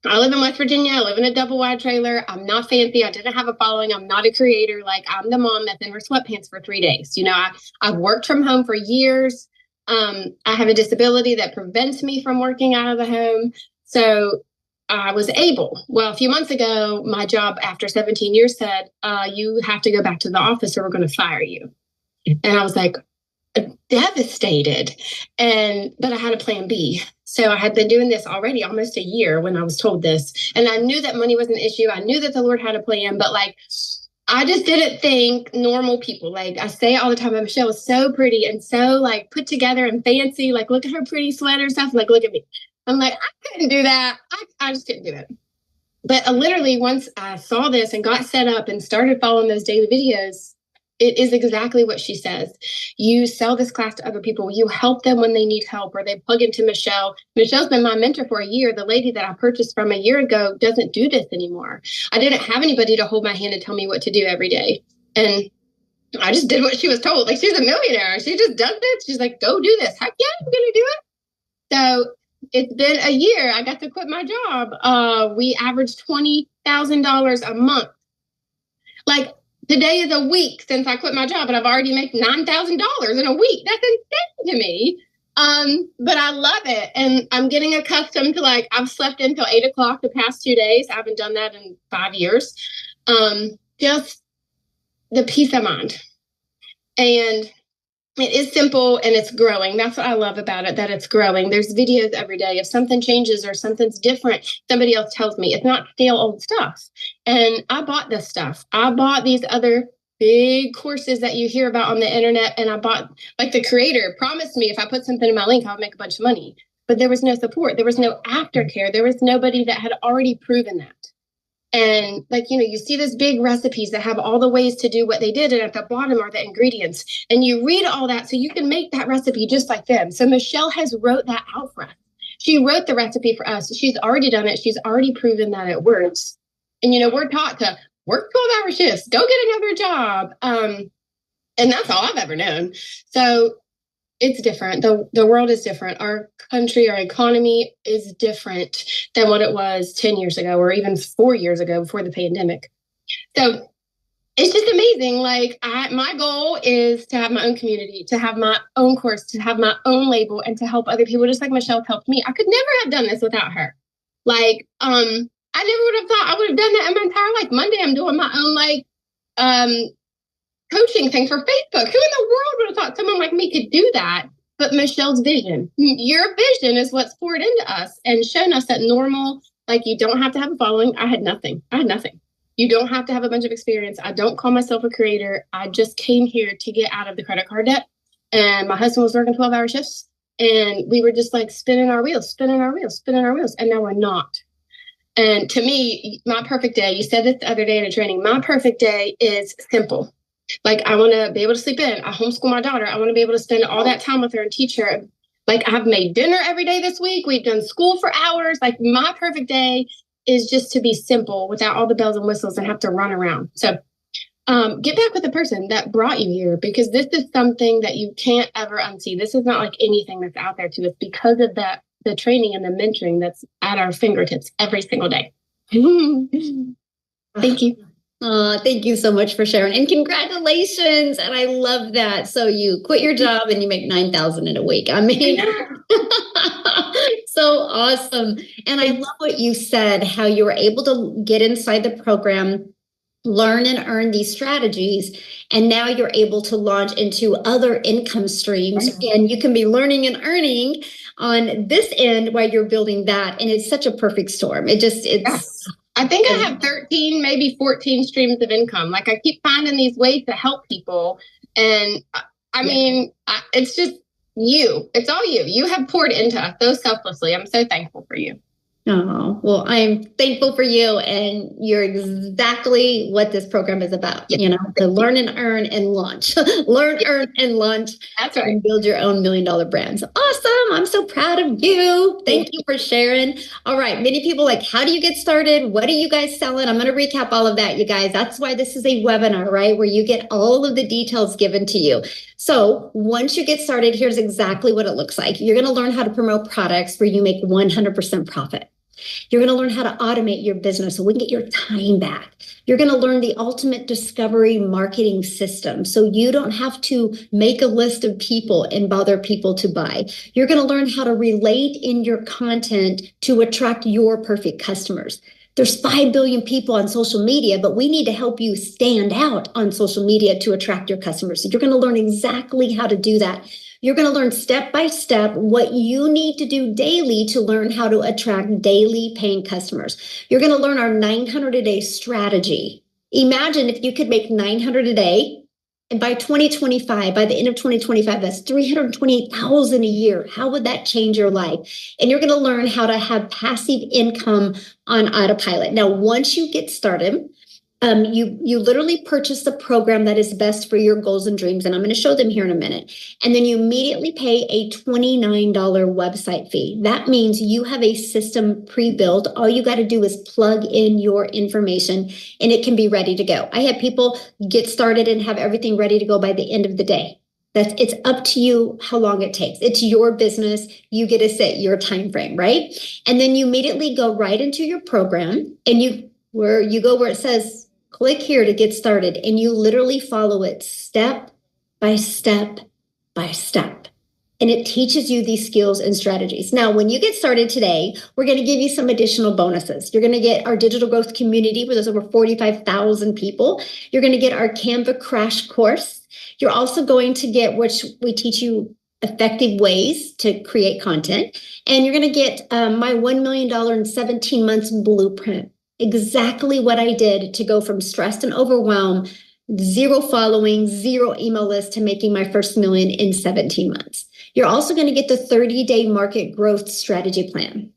I live in West Virginia. I live in a double wide trailer. I'm not fancy. I didn't have a following. I'm not a creator. Like, I'm the mom that's in her sweatpants for 3 days. You know, I've worked from home for years. I have a disability that prevents me from working out of the home. So I was able. Well, a few months ago, my job after 17 years said, you have to go back to the office or we're going to fire you. And I was like, devastated. But I had a plan B. So I had been doing this already almost a year when I was told this. And I knew that money was an issue. I knew that the Lord had a plan, but like, I just didn't think normal people, like I say all the time, Michelle was so pretty and so like put together and fancy. Like, look at her pretty sweater and stuff. Like, look at me. I'm like, I couldn't do that. I just couldn't do it. But literally, once I saw this and got set up and started following those daily videos, it is exactly what she says. You sell this class to other people. You help them when they need help, or they plug into Michelle. Michelle's been my mentor for a year. The lady that I purchased from a year ago doesn't do this anymore. I didn't have anybody to hold my hand and tell me what to do every day. And I just did what she was told. Like, she's a millionaire. She just does this. She's like, go do this. Heck yeah, I'm going to do it. So it's been a year. I got to quit my job. We averaged $20,000 a month. Like, today is a week since I quit my job, and I've already made $9,000 in a week. That's insane to me. But I love it. And I'm getting accustomed to, like, I've slept until 8 o'clock the past 2 days. I haven't done that in 5 years. Just the peace of mind. And it is simple and it's growing. That's what I love about it, that it's growing. There's videos every day. If something changes or something's different, somebody else tells me. It's not stale old stuff. And I bought this stuff. I bought these other big courses that you hear about on the internet. And I bought, like, the creator promised me if I put something in my link, I'll make a bunch of money. But there was no support. There was no aftercare. There was nobody that had already proven that. And, like, you know, you see these big recipes that have all the ways to do what they did. And at the bottom are the ingredients. And you read all that so you can make that recipe just like them. So Michelle has wrote that out for us. She wrote the recipe for us. She's already done it. She's already proven that it works. And, you know, we're taught to work 12-hour shifts, go get another job. And that's all I've ever known. So it's different. The world is different. Our country, our economy is different than what it was 10 years ago, or even 4 years ago before the pandemic. So it's just amazing. Like, my goal is to have my own community, to have my own course, to have my own label, and to help other people, just like Michelle helped me. I could never have done this without her. Like, I never would have thought I would have done that in my entire life. Monday, I'm doing my own, like, coaching thing for Facebook. Who in the world would have thought someone like me could do that? But Michelle's vision, your vision is what's poured into us and shown us that normal, like, you don't have to have a following. I had nothing. You don't have to have a bunch of experience. I don't call myself a creator. I just came here to get out of the credit card debt. And my husband was working 12-hour shifts. And we were just like spinning our wheels. And now we're not. And to me, my perfect day, you said this the other day in a training, my perfect day is simple. Like, I want to be able to sleep in. I homeschool my daughter. I want to be able to spend all that time with her and teach her. Like, I've made dinner every day this week. We've done school for hours. Like, my perfect day is just to be simple without all the bells and whistles and have to run around. So get back with the person that brought you here, because this is something that you can't ever unsee. This is not like anything that's out there to us, because of that, the training and the mentoring that's at our fingertips every single day. Thank you. Thank you so much for sharing, and congratulations. And I love that. So you quit your job and you make $9,000 in a week. I mean, so awesome. And I love what you said, how you were able to get inside the program, learn and earn these strategies, and now you're able to launch into other income streams. Right. And you can be learning and earning on this end while you're building that. And it's such a perfect storm. I think I have 13, maybe 14 streams of income. Like, I keep finding these ways to help people. And I mean, it's just you. It's all you. You have poured into us so selflessly. I'm so thankful for you. Oh, well, I'm thankful for you, and you're exactly what this program is about. Yep. You know, to learn and earn and launch. Learn, earn, and launch. That's right. And build your own $1 million brands. Awesome. I'm so proud of you. Thank you for sharing. All right. Many people like, how do you get started? What are you guys selling? I'm going to recap all of that, you guys. That's why this is a webinar, right? Where you get all of the details given to you. So once you get started, here's exactly what it looks like. You're going to learn how to promote products where you make 100% profit. You're going to learn how to automate your business so we can get your time back. You're going to learn the ultimate discovery marketing system so you don't have to make a list of people and bother people to buy. You're going to learn how to relate in your content to attract your perfect customers. There's 5 billion people on social media, but we need to help you stand out on social media to attract your customers. So you're going to learn exactly how to do that. You're going to learn step by step what you need to do daily to learn how to attract daily paying customers. You're going to learn our 900 a day strategy. Imagine if you could make 900 a day, and by 2025, by the end of 2025, that's 328,000 a year. How would that change your life? And you're going to learn how to have passive income on autopilot. Now, once you get started, you literally purchase the program that is best for your goals and dreams, and I'm going to show them here in a minute. And then you immediately pay a $29 website fee. That means you have a system pre-built. All you got to do is plug in your information, and it can be ready to go. I have people get started and have everything ready to go by the end of the day. It's up to you how long it takes. It's your business. You get to set your time frame, right? And then you immediately go right into your program, and where it says click here to get started, and you literally follow it step by step by step. And it teaches you these skills and strategies. Now, when you get started today, we're going to give you some additional bonuses. You're going to get our digital growth community where there's over 45,000 people. You're going to get our Canva crash course. You're also going to get, which we teach you effective ways to create content. And you're going to get my $1 million in 17 months blueprint. Exactly what I did to go from stressed and overwhelmed, 0 following, 0 email list to making my first million in 17 months. You're also going to get the 30-day market growth strategy plan.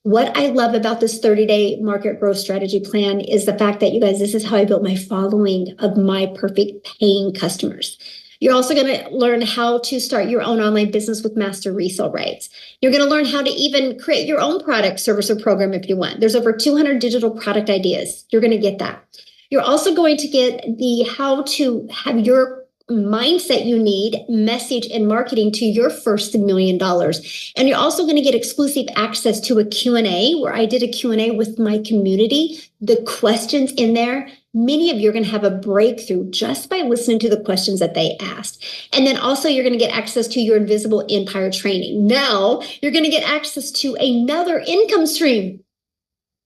What I love about this 30-day market growth strategy plan is the fact that, you guys, this is how I built my following of my perfect paying customers. You're also going to learn how to start your own online business with master resale rights. You're going to learn how to even create your own product, service, or program if you want. There's over 200 digital product ideas. You're going to get that. You're also going to get the how to have your mindset you need, message, and marketing to your first $1 million. And you're also going to get exclusive access to a Q&A where I did a Q&A with my community. The questions in there, many of you are going to have a breakthrough just by listening to the questions that they asked. And then also you're going to get access to your Invisible Empire training. Now you're going to get access to another income stream.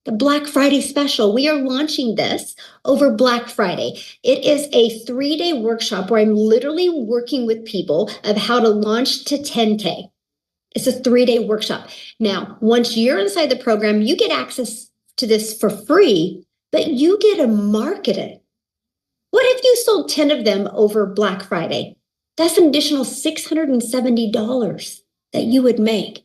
The Black Friday special. We are launching this over Black Friday. It is a 3-day workshop where I'm literally working with people of how to launch to 10K. It's a 3-day workshop. Now, once you're inside the program, you get access to this for free, but you get to market it. What if you sold 10 of them over Black Friday? That's an additional $670 that you would make.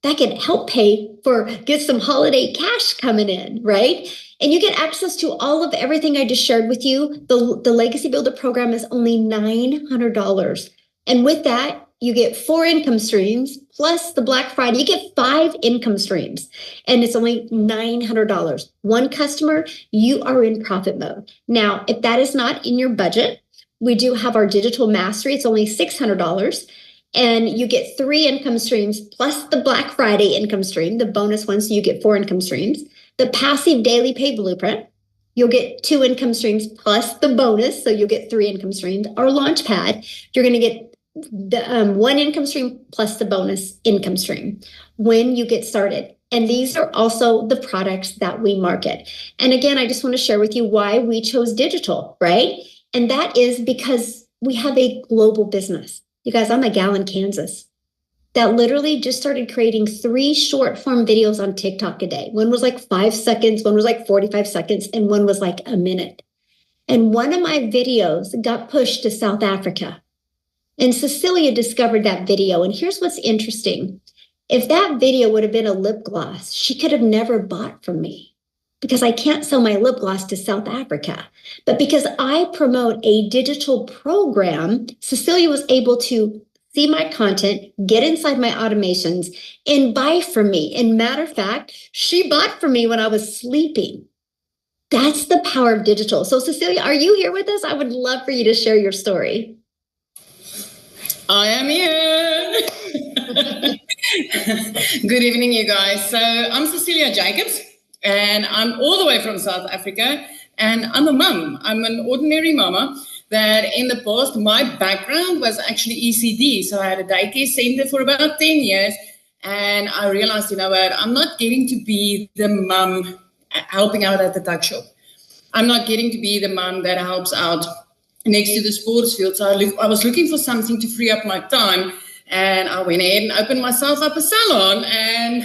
That can help get some holiday cash coming in, right? And you get access to all of everything I just shared with you. The Legacy Builder program is only $900. And with that, you get 4 income streams plus the Black Friday. You get 5 income streams, and it's only $900. One customer, you are in profit mode. Now, if that is not in your budget, we do have our digital mastery. It's only $600. And you get 3 income streams plus the Black Friday income stream, the bonus one, so you get 4 income streams. The passive daily pay blueprint, you'll get 2 income streams plus the bonus, so you'll get 3 income streams. Our Launchpad, you're going to get the 1 income stream plus the bonus income stream when you get started. And these are also the products that we market. And again, I just want to share with you why we chose digital, right? And that is because we have a global business. You guys, I'm a gal in Kansas that literally just started creating 3 short form videos on TikTok a day. One was like 5 seconds, one was like 45 seconds, and one was like a minute. And one of my videos got pushed to South Africa. And Cecilia discovered that video. And here's what's interesting. If that video would have been a lip gloss, she could have never bought from me because I can't sell my lip gloss to South Africa. But because I promote a digital program, Cecilia was able to see my content, get inside my automations, and buy from me. And matter of fact, she bought from me when I was sleeping. That's the power of digital. So Cecilia, are you here with us? I would love for you to share your story. I am here. Good evening, you guys. So I'm Cecilia Jacobs, and I'm all the way from South Africa, and I'm a mum. I'm an ordinary mama that in the past, my background was actually ECD. So I had a daycare center for about 10 years, and I realized, you know what, I'm not getting to be the mum helping out at the tuck shop. I'm not getting to be the mum that helps out next to the sports field. So I was looking for something to free up my time, and I went ahead and opened myself up a salon, and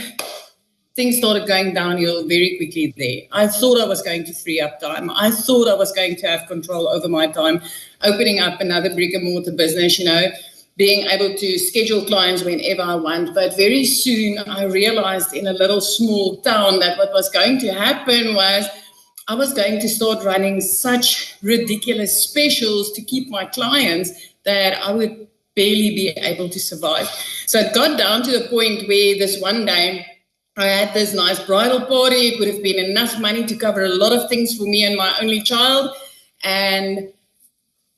things started going downhill very quickly there. I thought I was going to free up time. I thought I was going to have control over my time, opening up another brick and mortar business, you know, being able to schedule clients whenever I want. But very soon I realized in a little small town that what was going to happen was I was going to start running such ridiculous specials to keep my clients that I would barely be able to survive. So it got down to the point where this one day I had this nice bridal party. It would have been enough money to cover a lot of things for me and my only child. And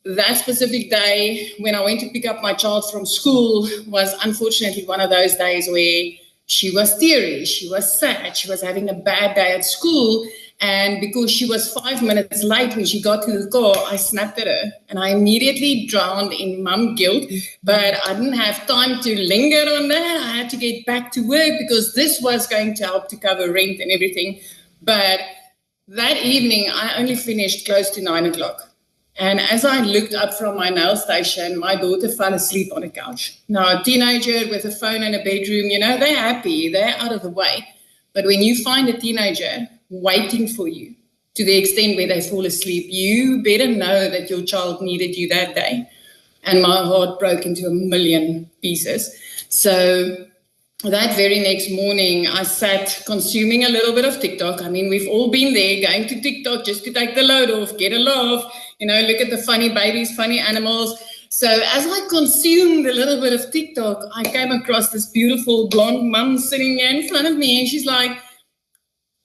that specific day when I went to pick up my child from school was unfortunately one of those days where she was teary, she was sad, she was having a bad day at school. And because she was 5 minutes late when she got to the car, I snapped at her and I immediately drowned in mum guilt. But I didn't have time to linger on that. I had to get back to work because this was going to help to cover rent and everything. But that evening, I only finished close to 9 o'clock. And as I looked up from my nail station, my daughter fell asleep on a couch. Now, a teenager with a phone in a bedroom, you know, they're happy, they're out of the way. But when you find a teenager waiting for you to the extent where they fall asleep, you better know that your child needed you that day. And my heart broke into a million pieces. So that very next morning, I sat consuming a little bit of TikTok. I mean, we've all been there, going to TikTok just to take the load off, get a laugh, you know, look at the funny babies, funny animals. So as I consumed a little bit of TikTok, I came across this beautiful blonde mum sitting here in front of me, and she's like,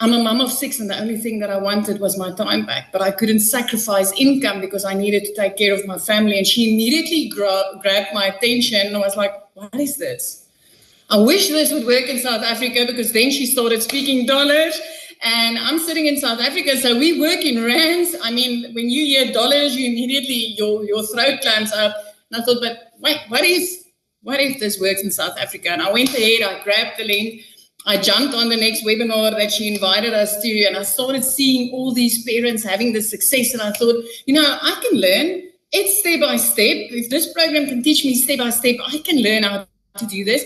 I'm a mum of 6, and the only thing that I wanted was my time back, but I couldn't sacrifice income because I needed to take care of my family. And she immediately grabbed my attention, and I was like, what is this? I wish this would work in South Africa, because then she started speaking dollars, and I'm sitting in South Africa, so we work in rands. I mean, when you hear dollars, you immediately, your throat clamps up. And I thought, but wait, what if this works in South Africa? And I went ahead, I grabbed the link, I jumped on the next webinar that she invited us to, and I started seeing all these parents having this success. And I thought, you know, I can learn. It's step by step. If this program can teach me step by step, I can learn how to do this.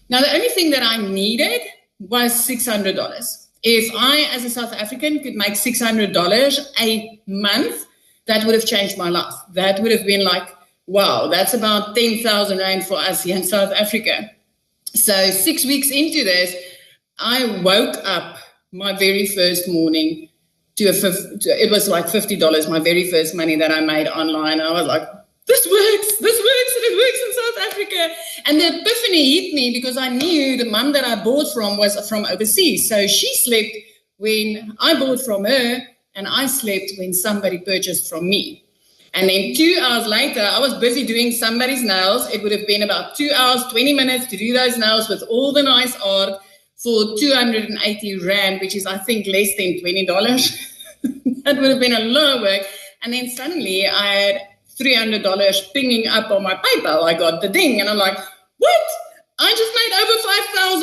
Now, the only thing that I needed was $600. If I, as a South African, could make $600 a month, that would have changed my life. That would have been like, wow, that's about 10,000 Rand for us here in South Africa. So 6 weeks into this, I woke up my very first morning to it was like $50, my very first money that I made online. And I was like, this works, and it works in South Africa. And the epiphany hit me because I knew the mum that I bought from was from overseas. So she slept when I bought from her, and I slept when somebody purchased from me. And then 2 hours later, I was busy doing somebody's nails. It would have been about 2 hours, 20 minutes to do those nails with all the nice art for 280 Rand, which is, I think, less than $20. That would have been a lot of work. And then suddenly I had $300 pinging up on my PayPal. I got the ding, and I'm like, what? I just made over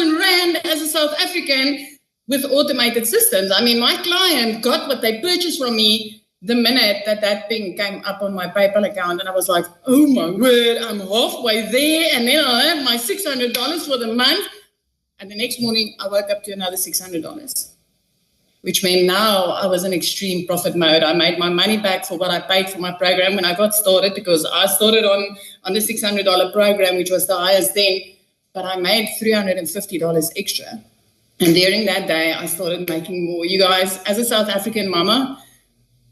5,000 Rand as a South African with automated systems. I mean, my client got what they purchased from me the minute that ping came up on my PayPal account. And I was like, oh my word, I'm halfway there. And then I have my $600 for the month. And the next morning, I woke up to another $600, which meant now I was in extreme profit mode. I made my money back for what I paid for my program when I got started, because I started on the $600 program, which was the highest then, but I made $350 extra. And during that day, I started making more. You guys, as a South African mama,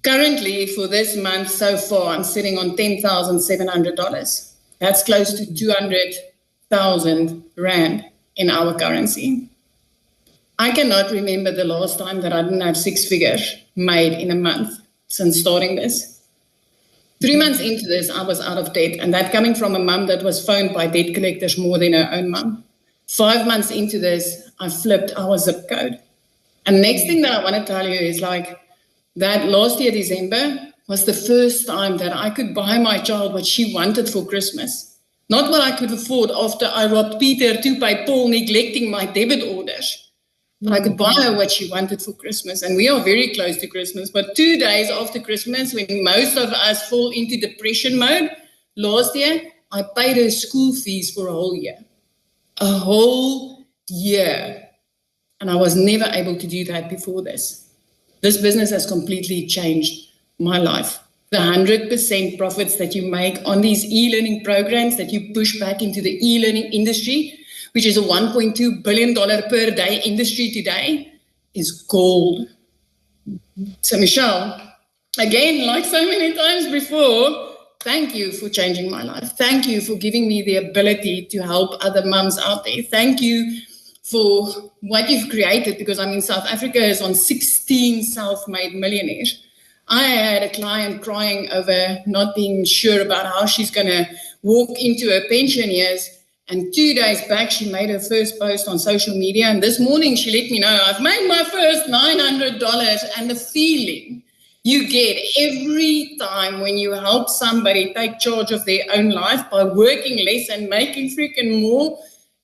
currently for this month so far, I'm sitting on $10,700. That's close to 200,000 Rand in our currency. I cannot remember the last time that I didn't have 6 figures made in a month since starting this. 3 months into this, I was out of debt, and that coming from a mum that was phoned by debt collectors more than her own mum. 5 months into this, I flipped our zip code. And next thing that I want to tell you is like that last year, December, was the first time that I could buy my child what she wanted for Christmas. Not what I could afford after I robbed Peter to pay Paul, neglecting my debit orders. But I could buy her what she wanted for Christmas. And we are very close to Christmas. But 2 days after Christmas, when most of us fall into depression mode, last year, I paid her school fees for a whole year. A whole year. And I was never able to do that before this. This business has completely changed my life. The 100% profits that you make on these e-learning programs that you push back into the e-learning industry, which is a $1.2 billion per day industry today, is gold. So Michelle, again, like so many times before, thank you for changing my life. Thank you for giving me the ability to help other mums out there. Thank you for what you've created, because I mean, South Africa is on 16 self-made millionaires. I had a client crying over not being sure about how she's going to walk into her pension years. And 2 days back, she made her first post on social media. And this morning, she let me know, I've made my first $900. And the feeling you get every time when you help somebody take charge of their own life by working less and making freaking more,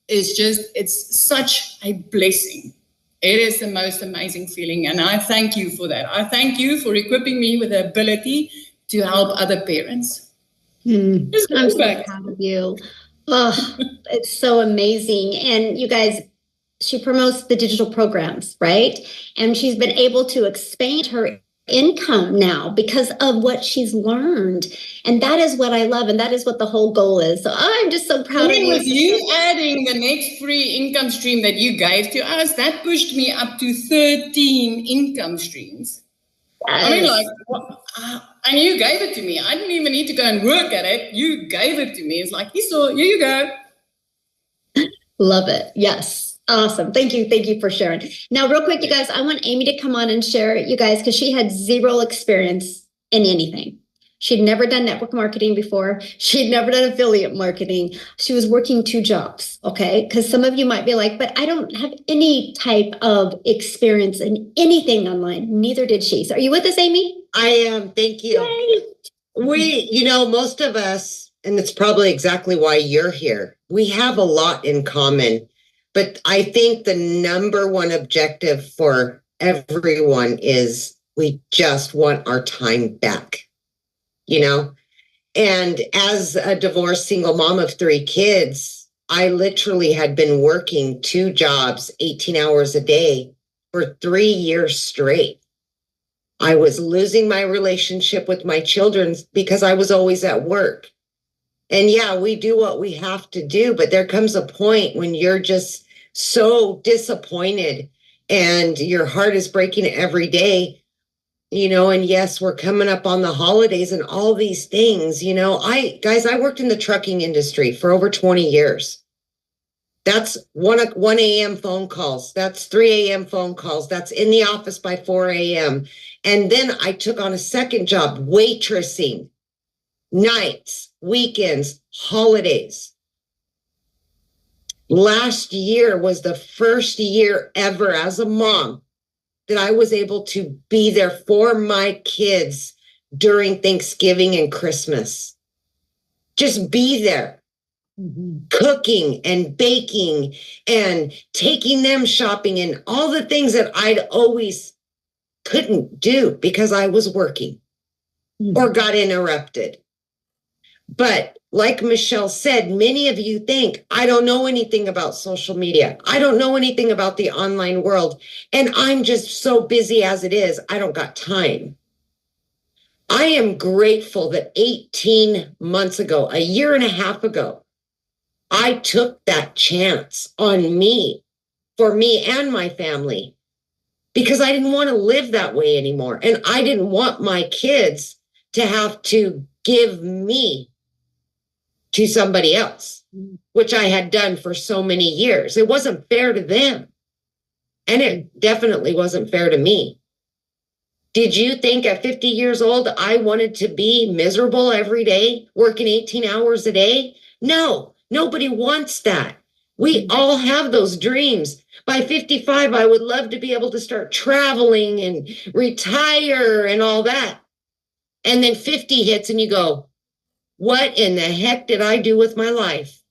it's such a blessing. It is the most amazing feeling. And I thank you for that. I thank you for equipping me with the ability to help other parents. I'm so proud of you. Oh, it's so amazing. And you guys, she promotes the digital programs, right? And she's been able to expand her income now because of what she's learned. And that is what I love. And that is what the whole goal is. So I'm just so proud of you. With you adding the next free income stream that you gave to us, that pushed me up to 13 income streams. Yes. I mean, like, and you gave it to me. I didn't even need to go and work at it. You gave it to me. It's like, here you go. Love it. Yes. Awesome. Thank you. Thank you for sharing. Now, real quick, you guys, I want Amy to come on and share, you guys, because she had zero experience in anything. She'd never done network marketing before. She'd never done affiliate marketing. She was working 2 jobs. Okay. Because some of you might be like, but I don't have any type of experience in anything online. Neither did she. So are you with us, Amy? I am. Thank you. Yay. Most of us, and it's probably exactly why you're here, we have a lot in common. But I think the number one objective for everyone is we just want our time back, And as a divorced single mom of 3 kids, I literally had been working 2 jobs, 18 hours a day for 3 years straight. I was losing my relationship with my children because I was always at work. And yeah, we do what we have to do, but there comes a point when you're just so disappointed and your heart is breaking every day, and yes, we're coming up on the holidays and all these things, I worked in the trucking industry for over 20 years. That's 1 a.m. phone calls. That's 3 a.m. phone calls. That's in the office by 4 a.m. And then I took on a second job, waitressing, nights, weekends, holidays. Last year was the first year ever as a mom that I was able to be there for my kids during Thanksgiving and Christmas. Just be there, cooking and baking and taking them shopping and all the things that I'd always couldn't do because I was working or got interrupted. But like Michelle said, many of you think, I don't know anything about social media. I don't know anything about the online world. And I'm just so busy as it is. I don't got time. I am grateful that 18 months ago, a year and a half ago, I took that chance on me, for me and my family, because I didn't want to live that way anymore. And I didn't want my kids to have to give me to somebody else, which I had done for so many years. It wasn't fair to them. And it definitely wasn't fair to me. Did you think at 50 years old, I wanted to be miserable every day, working 18 hours a day? No, nobody wants that. We all have those dreams. By 55, I would love to be able to start traveling and retire and all that. And then 50 hits and you go, what in the heck did I do with my life?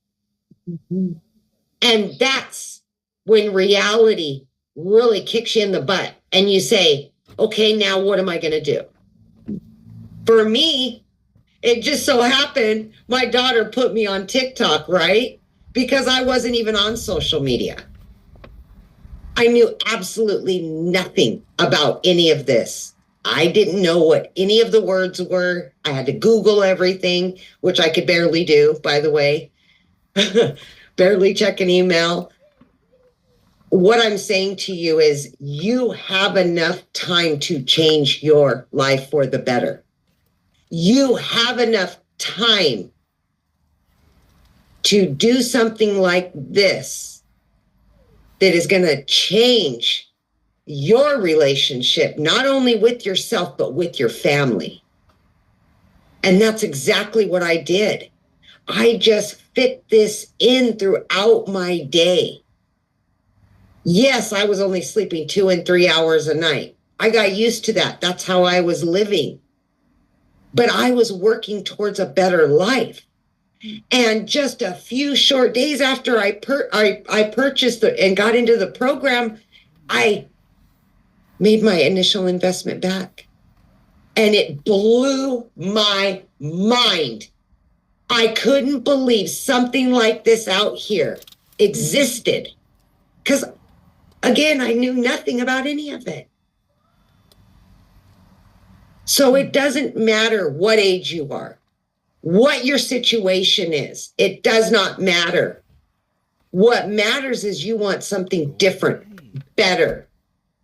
And that's when reality really kicks you in the butt and you say, okay, now what am I going to do? For me, it just so happened my daughter put me on TikTok, right? Because I wasn't even on social media. I knew absolutely nothing about any of this. I didn't know what any of the words were. I had to Google everything, which I could barely do, by the way. Barely check an email. What I'm saying to you is you have enough time to change your life for the better. You have enough time to do something like this that is going to change your relationship, not only with yourself, but with your family. And that's exactly what I did. I just fit this in throughout my day. Yes, I was only sleeping 2 and 3 hours a night. I got used to that. That's how I was living. But I was working towards a better life. And just a few short days after I purchased and got into the program, I made my initial investment back. And it blew my mind. I couldn't believe something like this out here existed. Because, again, I knew nothing about any of it. So it doesn't matter what age you are, what your situation is. It does not matter. What matters is you want something different, better.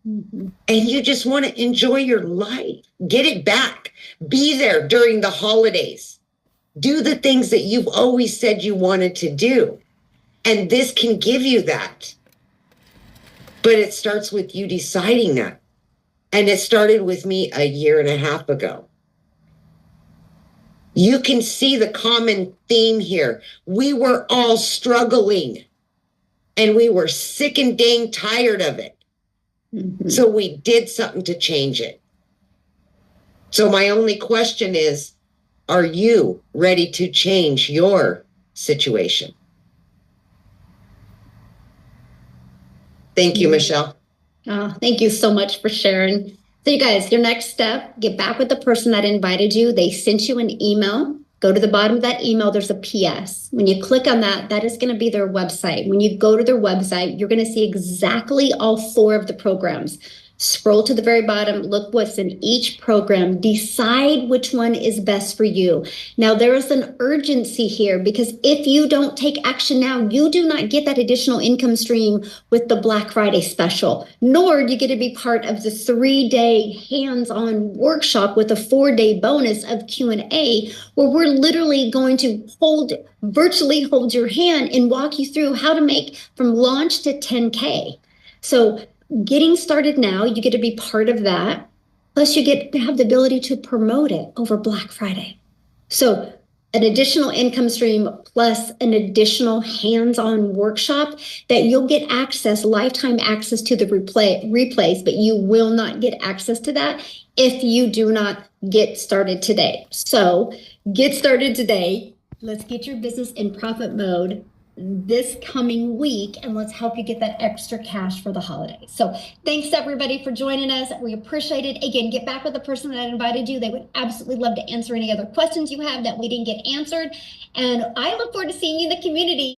Mm-hmm. And you just want to enjoy your life. Get it back. Be there during the holidays. Do the things that you've always said you wanted to do. And this can give you that. But it starts with you deciding that. And it started with me 1.5 years ago. You can see the common theme here. We were all struggling. And we were sick and dang tired of it. Mm-hmm. So we did something to change it. So my only question is, are you ready to change your situation? Thank you, Michelle. Oh, thank you so much for sharing. So you guys, your next step, get back with the person that invited you. They sent you an email. Go to the bottom of that email, there's a PS. When you click on that, that is going to be their website. When you go to their website, you're going to see exactly all 4 of the programs. Scroll to the very bottom, look what's in each program, decide which one is best for you. Now, there is an urgency here because if you don't take action now, you do not get that additional income stream with the Black Friday special, nor do you get to be part of the 3-day hands-on workshop with a 4-day bonus of Q&A, where we're literally going to virtually hold your hand and walk you through how to make from launch to 10K. So getting started now, you get to be part of that. Plus you get to have the ability to promote it over Black Friday. So an additional income stream plus an additional hands-on workshop that you'll get lifetime access to the replays, but you will not get access to that if you do not get started today. So get started today. Let's get your business in profit mode this coming week, and let's help you get that extra cash for the holidays. So thanks everybody for joining us. We appreciate it. Again, get back with the person that invited you. They would absolutely love to answer any other questions you have that we didn't get answered. And I look forward to seeing you in the community.